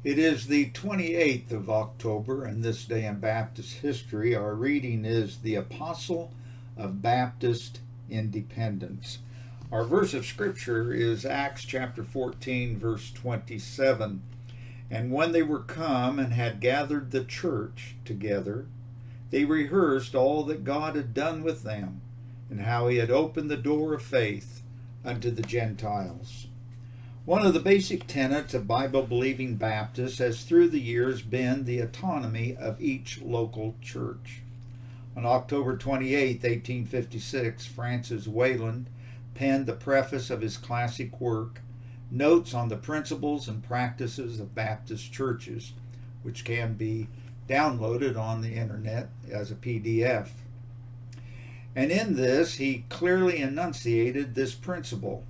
It is the 28th of October, and this day in Baptist history, our reading is the Apostle of Baptist Independence. Our verse of Scripture is Acts chapter 14, verse 27. And when they were come and had gathered the church together, they rehearsed all that God had done with them, and how he had opened the door of faith unto the Gentiles. One of the basic tenets of Bible-believing Baptists has through the years been the autonomy of each local church. On October 28, 1856, Francis Wayland penned the preface of his classic work, Notes on the Principles and Practices of Baptist Churches, which can be downloaded on the internet as a PDF. And in this, he clearly enunciated this principle,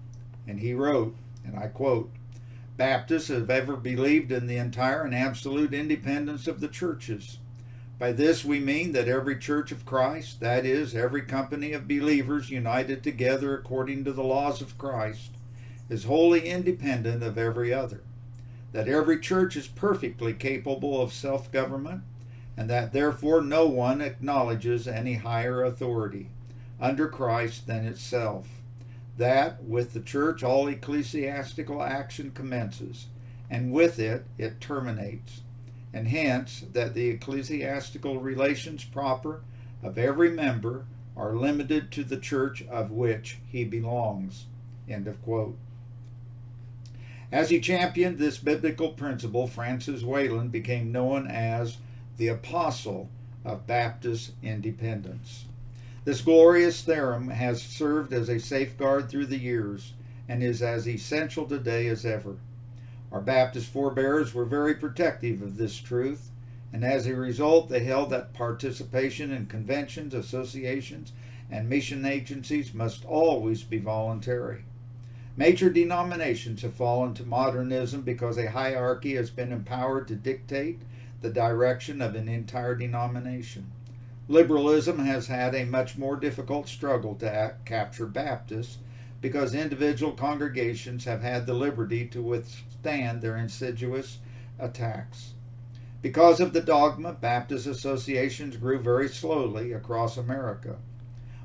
and he wrote, and I quote, Baptists have ever believed in the entire and absolute independence of the churches. By this we mean that every church of Christ, that is, every company of believers united together according to the laws of Christ, is wholly independent of every other, that every church is perfectly capable of self-government, and that therefore no one acknowledges any higher authority under Christ than itself. That with the church all ecclesiastical action commences, and with it it terminates, and hence that the ecclesiastical relations proper of every member are limited to the church of which he belongs. End of quote. As he championed this biblical principle, Francis Wayland became known as the Apostle of Baptist Independence. This glorious theorem has served as a safeguard through the years and is as essential today as ever. Our Baptist forebears were very protective of this truth, and as a result they held that participation in conventions, associations, and mission agencies must always be voluntary. Major denominations have fallen to modernism because a hierarchy has been empowered to dictate the direction of an entire denomination. Liberalism has had a much more difficult struggle to capture Baptists because individual congregations have had the liberty to withstand their insidious attacks. Because of the dogma, Baptist associations grew very slowly across America.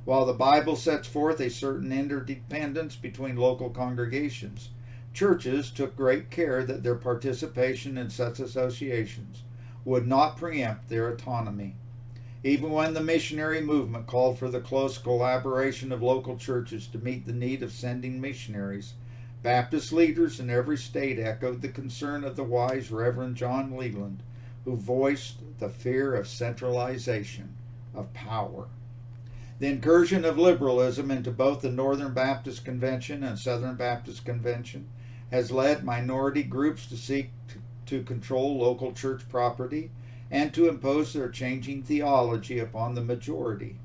While the Bible sets forth a certain interdependence between local congregations, churches took great care that their participation in such associations would not preempt their autonomy. Even when the missionary movement called for the close collaboration of local churches to meet the need of sending missionaries, Baptist leaders in every state echoed the concern of the wise Reverend John Leland, who voiced the fear of centralization of power. The incursion of liberalism into both the Northern Baptist Convention and Southern Baptist Convention has led minority groups to seek to control local church property and to impose their changing theology upon the majority.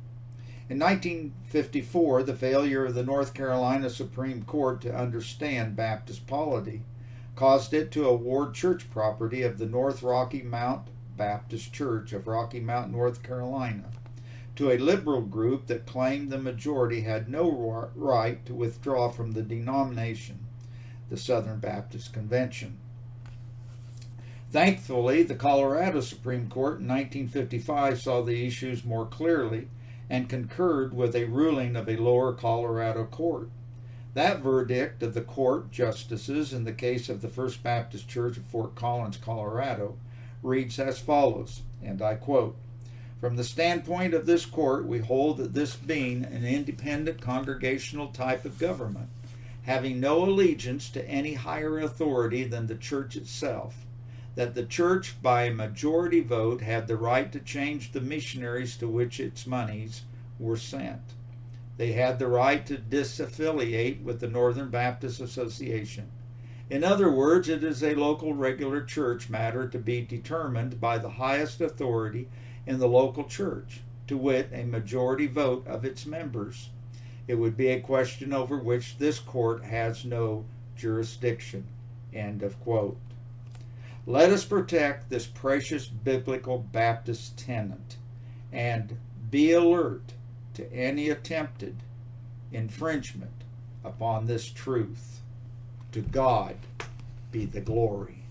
In 1954, the failure of the North Carolina Supreme Court to understand Baptist polity caused it to award church property of the North Rocky Mount Baptist Church of Rocky Mount, North Carolina, to a liberal group that claimed the majority had no right to withdraw from the denomination, the Southern Baptist Convention. Thankfully, the Colorado Supreme Court in 1955 saw the issues more clearly and concurred with a ruling of a lower Colorado court. That verdict of the court justices in the case of the First Baptist Church of Fort Collins, Colorado, reads as follows, and I quote, From the standpoint of this court, we hold that this being an independent congregational type of government, having no allegiance to any higher authority than the church itself, that the church by a majority vote had the right to change the missionaries to which its monies were sent. They had the right to disaffiliate with the Northern Baptist Association. In other words, it is a local regular church matter to be determined by the highest authority in the local church, to wit, a majority vote of its members. It would be a question over which this court has no jurisdiction. End of quote. Let us protect this precious biblical Baptist tenet and be alert to any attempted infringement upon this truth. To God be the glory.